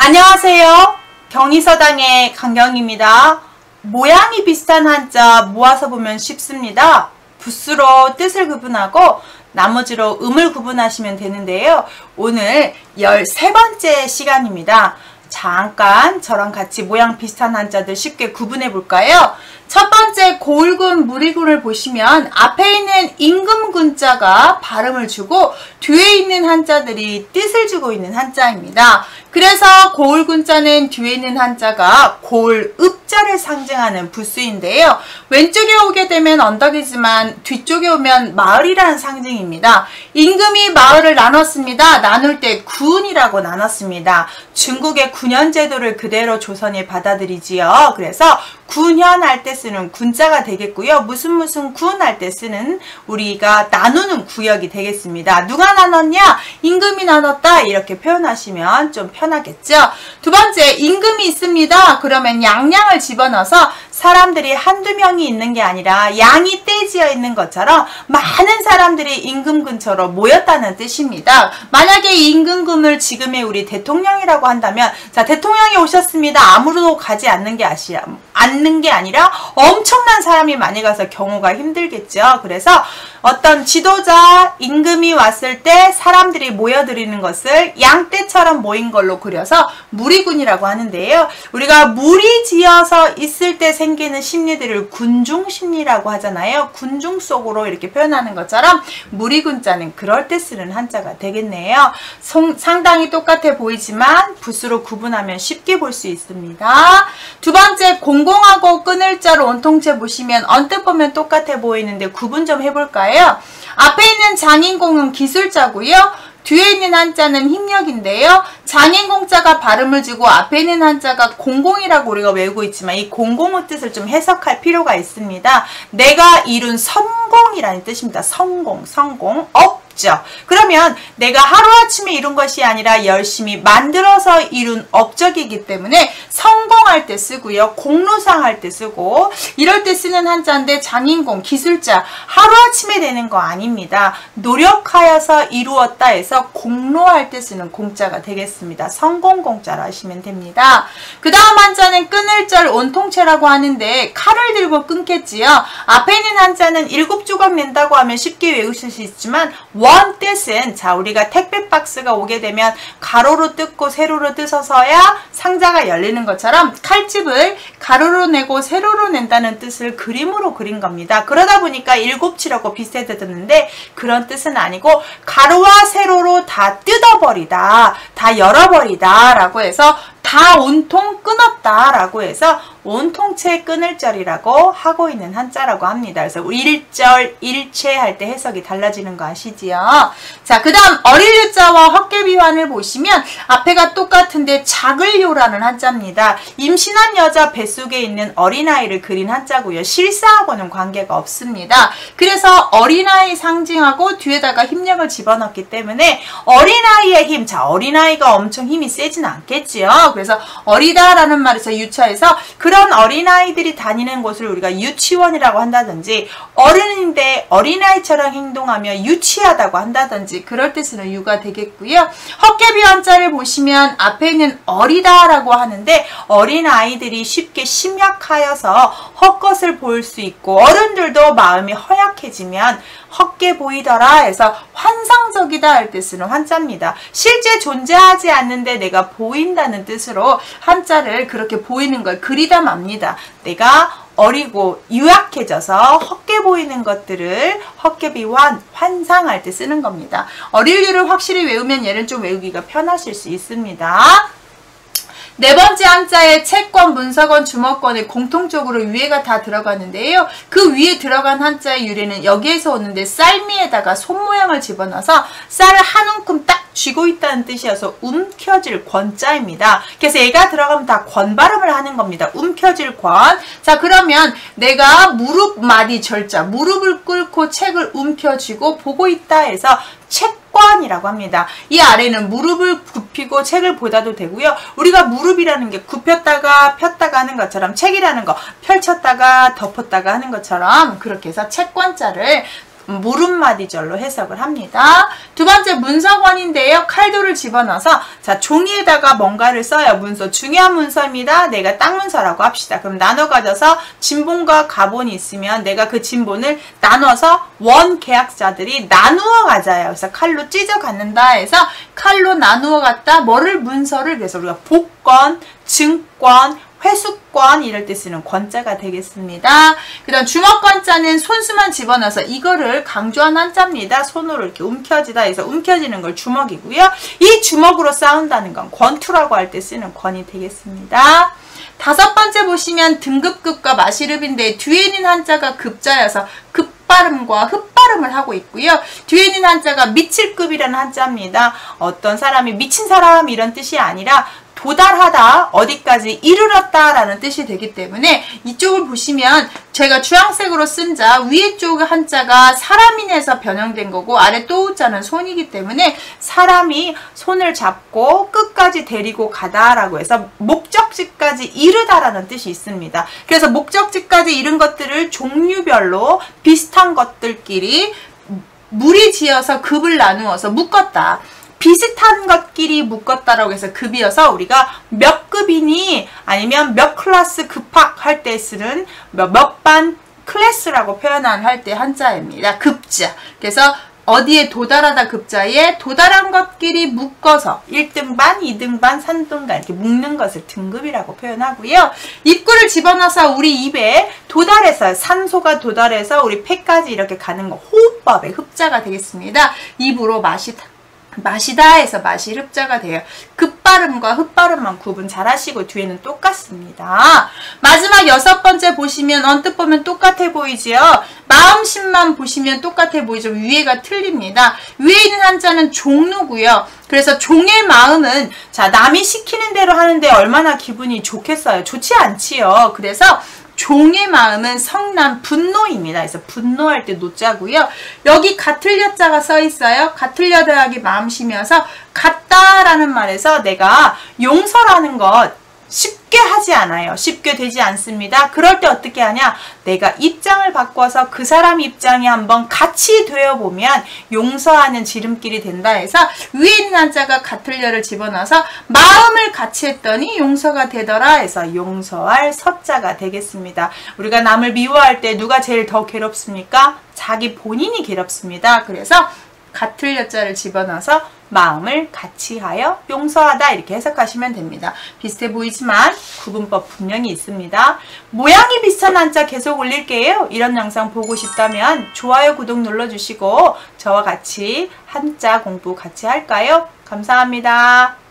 안녕하세요. 경의서당의 강경입니다. 모양이 비슷한 한자 모아서 보면 쉽습니다. 붓수로 뜻을 구분하고 나머지로 음을 구분하시면 되는데요. 오늘 13번째 시간입니다. 잠깐 저랑 같이 모양 비슷한 한자들 쉽게 구분해 볼까요? 첫 번째 고울군, 무리군을 보시면 앞에 있는 임금군자가 발음을 주고 뒤에 있는 한자들이 뜻을 주고 있는 한자입니다. 그래서 고울군자는 뒤에 있는 한자가 고울읍자를 상징하는 부수인데요. 왼쪽에 오게 되면 언덕이지만 뒤쪽에 오면 마을이라는 상징입니다. 임금이 마을을 나눴습니다. 나눌 때 군이라고 나눴습니다. 중국의 군현 제도를 그대로 조선이 받아들이지요. 그래서 군현 할 때 쓰는 군자가 되겠고요. 무슨 군 할 때 쓰는 우리가 나누는 구역이 되겠습니다. 누가 나눴냐? 임금이 나눴다. 이렇게 표현하시면 좀 편하겠죠. 두 번째, 임금이 있습니다. 그러면 양양을 집어넣어서 사람들이 한두 명이 있는 게 아니라 양이 떼지어 있는 것처럼 많은 사람들이 임금 근처로 모였다는 뜻입니다. 만약에 임금군을 지금의 우리 대통령이라고 한다면, 자, 대통령이 오셨습니다. 아무도 가지 않는 게 아니라 엄청난 사람이 많이 가서 경우가 힘들겠죠. 그래서 어떤 지도자, 임금이 왔을 때 사람들이 모여들이는 것을 양떼처럼 모인 걸로 그려서 무리군이라고 하는데요. 우리가 무리 지어서 있을 때 생기는 심리들을 군중심리라고 하잖아요. 군중 속으로 이렇게 표현하는 것처럼 무리군자는 그럴 때 쓰는 한자가 되겠네요. 상당히 똑같아 보이지만 붓으로 구분하면 쉽게 볼 수 있습니다. 두 번째, 공공하고 끊을 자로 온통체 보시면 언뜻 보면 똑같아 보이는데 구분 좀 해볼까요? 앞에 있는 장인공은 기술자고요. 뒤에 있는 한자는 힘력인데요. 장인공자가 발음을 주고 앞에 있는 한자가 공공이라고 우리가 외우고 있지만 이 공공의 뜻을 좀 해석할 필요가 있습니다. 내가 이룬 성공이라는 뜻입니다. 성공. 업적. 그러면 내가 하루아침에 이룬 것이 아니라 열심히 만들어서 이룬 업적이기 때문에 성공할 때 쓰고요. 공로상 할 때 쓰고 이럴 때 쓰는 한자인데 장인공, 기술자 하루아침에 되는 거 아닙니다. 노력하여서 이루었다 해서 공로할 때 쓰는 공자가 되겠습니다. 성공공자로 하시면 됩니다. 그 다음 한자는 끊을 절 온통체라고 하는데 칼을 들고 끊겠지요. 앞에 있는 한자는 7조각 낸다고 하면 쉽게 외우실 수 있지만 원 뜻은, 자, 우리가 택배 박스가 오게 되면 가로로 뜯고 세로로 뜯어서야 상자가 열리는 것처럼 칼집을 가로로 내고 세로로 낸다는 뜻을 그림으로 그린 겁니다. 그러다 보니까 7치라고 비슷하게 듣는데 그런 뜻은 아니고 가로와 세로로 다 뜯어버리다, 다 열어버리다 라고 해서 다 온통 끊었다 라고 해서 온통체 끊을 절이라고 하고 있는 한자라고 합니다. 그래서 일절, 일체 할 때 해석이 달라지는 거 아시지요? 자, 그 다음 어릴유자와 헛개비환을 보시면 앞에가 똑같은데 작을요라는 한자입니다. 임신한 여자 뱃속에 있는 어린아이를 그린 한자고요. 실사하고는 관계가 없습니다. 그래서 어린아이 상징하고 뒤에다가 힘력을 집어넣기 때문에 어린아이의 힘, 자, 어린아이가 엄청 힘이 세진 않겠지요. 그래서 어리다라는 말에서 유차해서 그런 어린아이들이 다니는 곳을 우리가 유치원이라고 한다든지 어른인데 어린아이처럼 행동하며 유치하다고 한다든지 그럴 때 쓰는 유가 되겠고요. 헛개비 한자를 보시면 앞에 있는 어리다라고 하는데 어린아이들이 쉽게 심약하여서 헛것을 볼 수 있고 어른들도 마음이 허약해지면 헛게 보이더라 해서 환상적이다 할 때 쓰는 한자입니다. 실제 존재하지 않는데 내가 보인다는 뜻으로 한자를 그렇게 보이는 걸 그리다 맙니다. 내가 어리고 유약해져서 헛게 보이는 것들을 헛개비환, 환상할 때 쓰는 겁니다. 어릴유를 확실히 외우면 얘는 좀 외우기가 편하실 수 있습니다. 네 번째 한자에 채권, 문서권, 주머권에 공통적으로 위에가 다 들어가는데요. 그 위에 들어간 한자의 유래는 여기에서 오는데 쌀미에다가 손 모양을 집어넣어서 쌀을 한 움큼 딱 쥐고 있다는 뜻이어서 움켜질 권자입니다. 그래서 얘가 들어가면 다 권 발음을 하는 겁니다. 움켜질 권. 자, 그러면 내가 무릎 마디 절자, 무릎을 꿇고 책을 움켜쥐고 보고 있다 해서 책권이라고 합니다. 이 아래는 무릎을 굽히고 책을 보다도 되고요. 우리가 무릎이라는 게 굽혔다가 폈다가 하는 것처럼 책이라는 거 펼쳤다가 덮었다가 하는 것처럼 그렇게 해서 책권자를 물음마디절로 해석을 합니다. 두 번째 문서권인데요. 칼도를 집어넣어서 자 종이에다가 뭔가를 써요. 문서 중요한 문서입니다. 내가 땅 문서라고 합시다. 그럼 나눠 가져서 진본과 가본이 있으면 내가 그 진본을 나눠서 원 계약자들이 나누어 가자요. 그래서 칼로 찢어 갖는다 해서 칼로 나누어 갖다 뭐를 문서를 그래서 우리가 복권, 증권, 회수권 이럴 때 쓰는 권자가 되겠습니다. 그 다음 주먹권자는 손수만 집어넣어서 이거를 강조한 한자입니다. 손으로 이렇게 움켜지다 해서 움켜지는 걸 주먹이고요. 이 주먹으로 싸운다는 건 권투라고 할 때 쓰는 권이 되겠습니다. 다섯 번째 보시면 등급급과 마시릅인데 뒤에 있는 한자가 급자여서 급발음과 흡발음을 하고 있고요. 뒤에 있는 한자가 미칠급이라는 한자입니다. 어떤 사람이 미친 사람 이런 뜻이 아니라 도달하다, 어디까지 이르렀다 라는 뜻이 되기 때문에 이쪽을 보시면 제가 주황색으로 쓴 자 위에 쪽 한자가 사람인에서 변형된 거고 아래 또 자는 손이기 때문에 사람이 손을 잡고 끝까지 데리고 가다라고 해서 목적지까지 이르다라는 뜻이 있습니다. 그래서 목적지까지 이른 것들을 종류별로 비슷한 것들끼리 무리지어서 급을 나누어서 묶었다. 비슷한 것끼리 묶었다라고 해서 급이어서 우리가 몇 급이니 아니면 몇 클래스 급학할 때 쓰는 몇 반 클래스라고 할 때 한자입니다. 급자. 그래서 어디에 도달하다 급자에 도달한 것끼리 묶어서 1등반, 2등반, 3등반 이렇게 묶는 것을 등급이라고 표현하고요. 입구를 집어넣어서 우리 입에 도달해서 산소가 도달해서 우리 폐까지 이렇게 가는 거 호흡법의 흡자가 되겠습니다. 입으로 마시다 해서 마실 흡자가 돼요. 급발음과 흡발음만 구분 잘 하시고 뒤에는 똑같습니다. 마지막 여섯 번째 보시면 언뜻 보면 똑같아 보이지요. 마음심만 보시면 똑같아 보이죠. 위에가 틀립니다. 위에 있는 한자는 종로고요. 그래서 종의 마음은 자 남이 시키는 대로 하는데 얼마나 기분이 좋겠어요. 좋지 않지요. 그래서 종의 마음은 성난 분노입니다. 그래서 분노할 때 노자고요. 여기 같을려자가 써 있어요. 같을려다하기 마음심이어서 같다라는 말에서 내가 용서라는 것 쉽게 하지 않아요. 쉽게 되지 않습니다. 그럴 때 어떻게 하냐? 내가 입장을 바꿔서 그 사람 입장에 한번 같이 되어보면 용서하는 지름길이 된다 해서 위에 있는 한자가 같을려를 집어넣어서 마음을 같이 했더니 용서가 되더라 해서 용서할 서자가 되겠습니다. 우리가 남을 미워할 때 누가 제일 더 괴롭습니까? 자기 본인이 괴롭습니다. 그래서 같을려자를 집어넣어서 마음을 같이 하여 용서하다 이렇게 해석하시면 됩니다. 비슷해 보이지만 구분법 분명히 있습니다. 모양이 비슷한 한자 계속 올릴게요. 이런 영상 보고 싶다면 좋아요, 구독 눌러주시고 저와 같이 한자 공부 같이 할까요? 감사합니다.